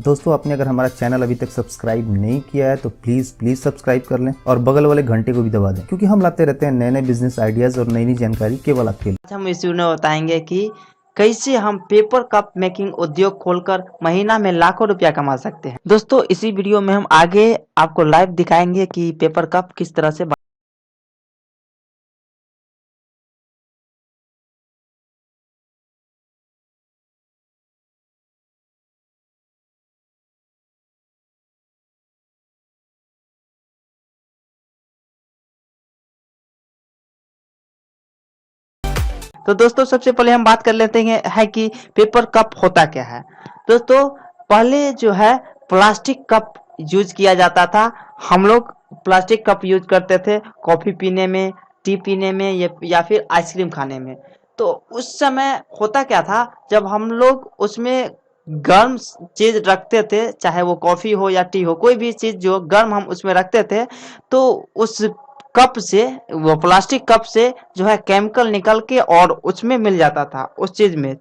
दोस्तों, आपने अगर हमारा चैनल अभी तक सब्सक्राइब नहीं किया है तो प्लीज सब्सक्राइब कर लें और बगल वाले घंटे को भी दबा दें, क्योंकि हम लाते रहते हैं नए नए बिजनेस आइडियाज और नई नई जानकारी केवल आपके लिए। आज हम इस वीडियो में बताएंगे कि कैसे हम पेपर कप मेकिंग उद्योग खोलकर महीना में लाखों रुपया कमा सकते हैं। दोस्तों, इसी वीडियो में हम आगे आपको लाइव दिखाएंगे कि पेपर कप किस तरह से तो दोस्तों, सबसे पहले हम बात कर लेते हैं है कि पेपर कप होता क्या है। दोस्तों, पहले जो है प्लास्टिक कप यूज किया जाता था। हम लोग प्लास्टिक कप यूज करते थे कॉफी पीने में, टी पीने में या फिर आइसक्रीम खाने में। तो उस समय होता क्या था, जब हम लोग उसमें गर्म चीज रखते थे, चाहे वो कॉफी हो या टी हो, कोई भी चीज जो गर्म हम उसमें रखते थे, तो उस कप से, वो प्लास्टिक कप से जो है केमिकल निकल के और उसमें मिल जाता था उस चीज में।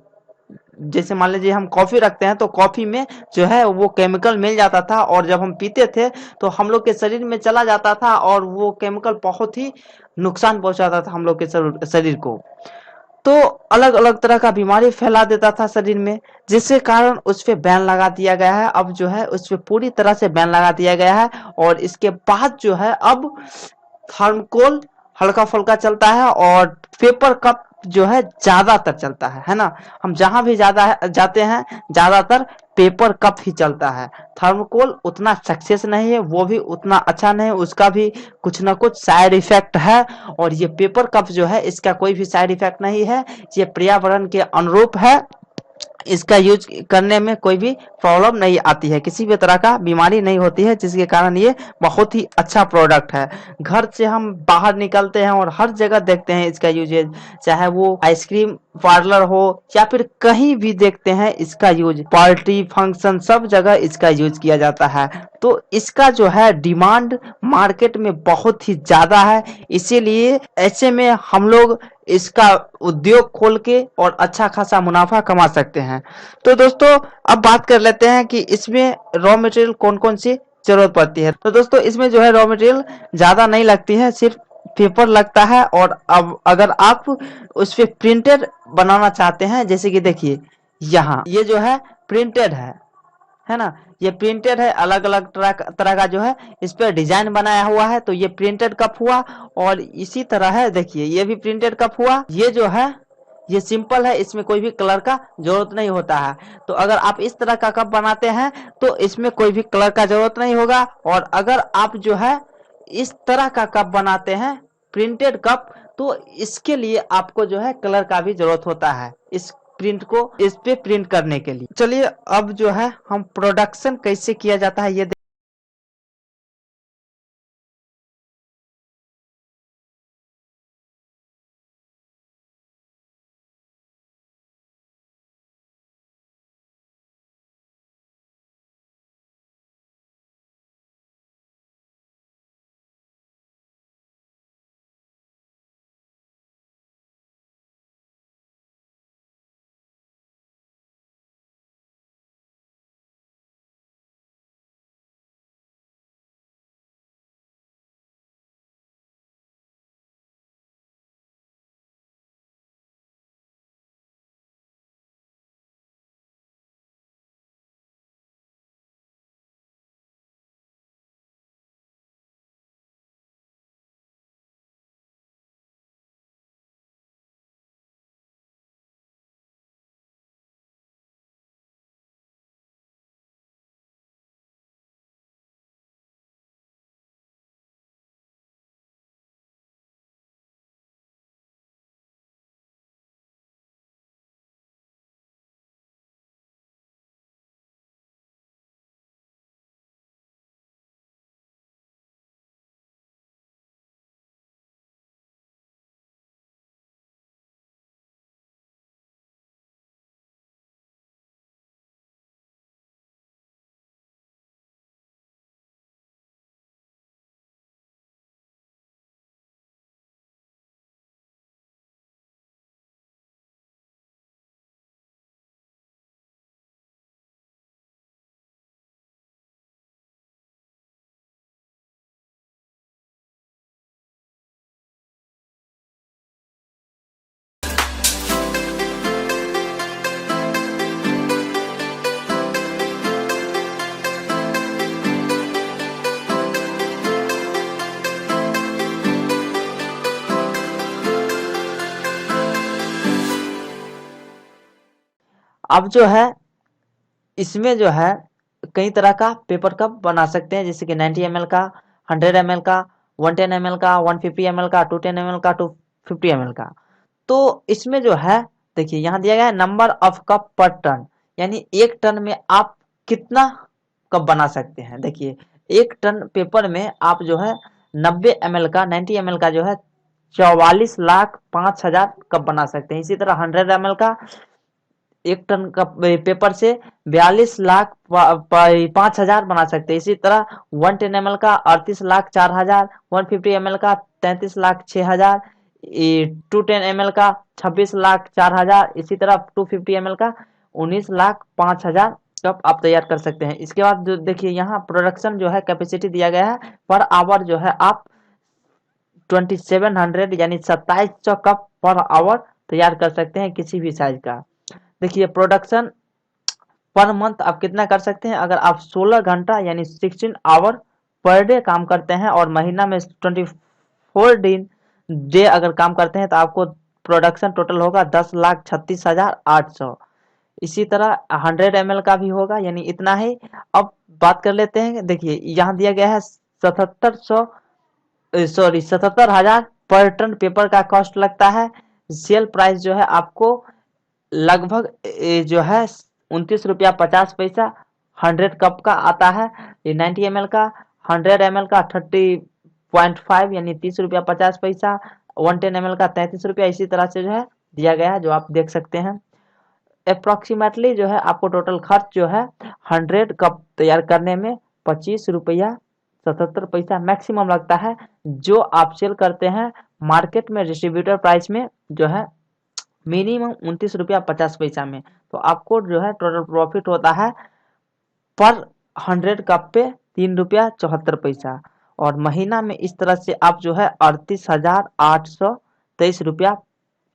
जैसे मान लीजिए हम कॉफी रखते हैं तो कॉफी में जो है वो केमिकल मिल जाता था, और जब हम पीते थे तो हम लोग के शरीर में चला जाता था और वो केमिकल बहुत ही नुकसान पहुंचाता था हम लोग के शरीर को। तो अलग अलग तरह का बीमारी फैला देता था शरीर में, जिसके कारण उस पे बैन लगा दिया गया है। अब जो है उस पे पूरी तरह से बैन लगा दिया गया है। और इसके बाद जो है अब थर्मोकोल हल्का फुल्का चलता है और पेपर कप जो है ज्यादातर चलता है ना। हम जहां भी जाते हैं, ज्यादातर पेपर कप ही चलता है। थर्मोकोल उतना सक्सेस नहीं है, वो भी उतना अच्छा नहीं है, उसका भी कुछ ना कुछ साइड इफेक्ट है। और ये पेपर कप जो है, इसका कोई भी साइड इफेक्ट नहीं है, ये पर्यावरण के अनुरूप है। इसका यूज करने में कोई भी प्रॉब्लम नहीं आती है, किसी भी तरह का बीमारी नहीं होती है, जिसके कारण ये बहुत ही अच्छा प्रोडक्ट है। घर से हम बाहर निकलते हैं और हर जगह देखते हैं इसका यूजेज, चाहे वो आइसक्रीम पार्लर हो या फिर कहीं भी देखते हैं इसका यूज, पार्टी फंक्शन सब जगह इसका यूज किया जाता है। तो इसका जो है डिमांड मार्केट में बहुत ही ज्यादा है, इसीलिए ऐसे में हम लोग इसका उद्योग खोल के और अच्छा खासा मुनाफा कमा सकते हैं। तो दोस्तों, अब बात कर लेते हैं कि इसमें रॉ मटेरियल कौन कौन सी जरूरत पड़ती है। तो दोस्तों, इसमें जो है रॉ मटेरियल ज्यादा नहीं लगती है, सिर्फ पेपर लगता है। और अब अगर आप उस पे प्रिंटेड बनाना चाहते हैं, जैसे कि देखिए यहाँ ये जो है प्रिंटेड है ना, ये प्रिंटेड है, अलग अलग तरह का जो है इस पर डिजाइन बनाया हुआ है, तो ये प्रिंटेड कप हुआ। और इसी तरह है, देखिए ये भी प्रिंटेड कप हुआ। ये जो है ये सिंपल है, इसमें कोई भी कलर का जरूरत नहीं होता है। तो अगर आप इस तरह का कप बनाते हैं तो इसमें कोई भी कलर का जरूरत नहीं होगा। और अगर आप जो है इस तरह का कप बनाते हैं, प्रिंटेड कप, तो इसके लिए आपको जो है कलर का भी जरूरत होता है, इस प्रिंट को इस पे प्रिंट करने के लिए। चलिए, अब जो है हम प्रोडक्शन कैसे किया जाता है ये अब जो है इसमें जो है कई तरह का पेपर कप बना सकते हैं, जैसे कि 90 ml का, 100 ml का, 110 ml का, 150 ml का, 210 ml का, 250 ml का। तो इसमें जो है देखिए यहाँ दिया गया है नंबर ऑफ कप पर टन, यानी एक टन में आप कितना कप बना सकते हैं। देखिए एक टन पेपर में आप जो है 90 ml का, 90 ml का जो है 44,05,000 कप बना सकते हैं। इसी तरह 100 ml का एक टन का पेपर से 42,05,000 बना सकते हैं। इसी तरह 110 ml का 38,04,000, 150 ml का 33,06,000, 210 ml का 26,04,000, इसी तरह 250 ml का 19,05,000 कप आप तैयार कर सकते हैं। इसके बाद जो देखिए यहाँ प्रोडक्शन जो है कैपेसिटी दिया गया है, पर आवर जो है आप 2700 यानी 2700 कप पर आवर तैयार कर सकते हैं किसी भी साइज का। देखिए प्रोडक्शन पर मंथ आप कितना कर सकते हैं, अगर आप 16 घंटा यानी 16 आवर पर डे काम करते हैं और महीना में 24 दिन डे अगर काम करते हैं तो आपको प्रोडक्शन टोटल होगा 10,36,800। इसी तरह 100 ml का भी होगा, यानी इतना ही। अब बात कर लेते हैं, देखिए यहाँ दिया गया है 77,000 पर टन पेपर का कॉस्ट लगता है। सेल प्राइस जो है आपको लगभग जो है 29 रुपया 50 पैसा 100 कप का आता है। ये 90 ml का, 100 ml का 30.5 यानी 30 रुपया 50 पैसा, 110 ml का 33 रुपया। इसी तरह से जो है दिया गया है, जो आप देख सकते हैं। अप्रोक्सीमेटली जो है आपको टोटल खर्च जो है 100 कप तैयार करने में 25 रुपया 77 पैसा मैक्सिमम लगता है, जो आप सेल करते हैं मार्केट में डिस्ट्रीब्यूटर प्राइस में जो है मिनिमम 29 रुपया 50 पैसा में। तो आपको जो है टोटल प्रॉफिट होता है पर 100 कप पे 3 रुपया 74 पैसा, और महीना में इस तरह से आप जो है 38,823 रुपया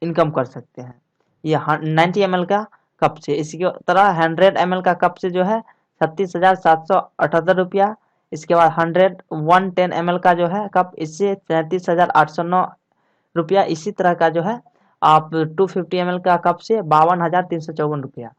इनकम कर सकते हैं ये 90 ml का कप से। इसी तरह 100 ml का कप से जो है 36,778 रुपया। इसके बाद 110 ml का जो है कप, इससे 33,809 रुपया। इसी तरह का जो है आप 250 ml का कप से 52,354 रुपया।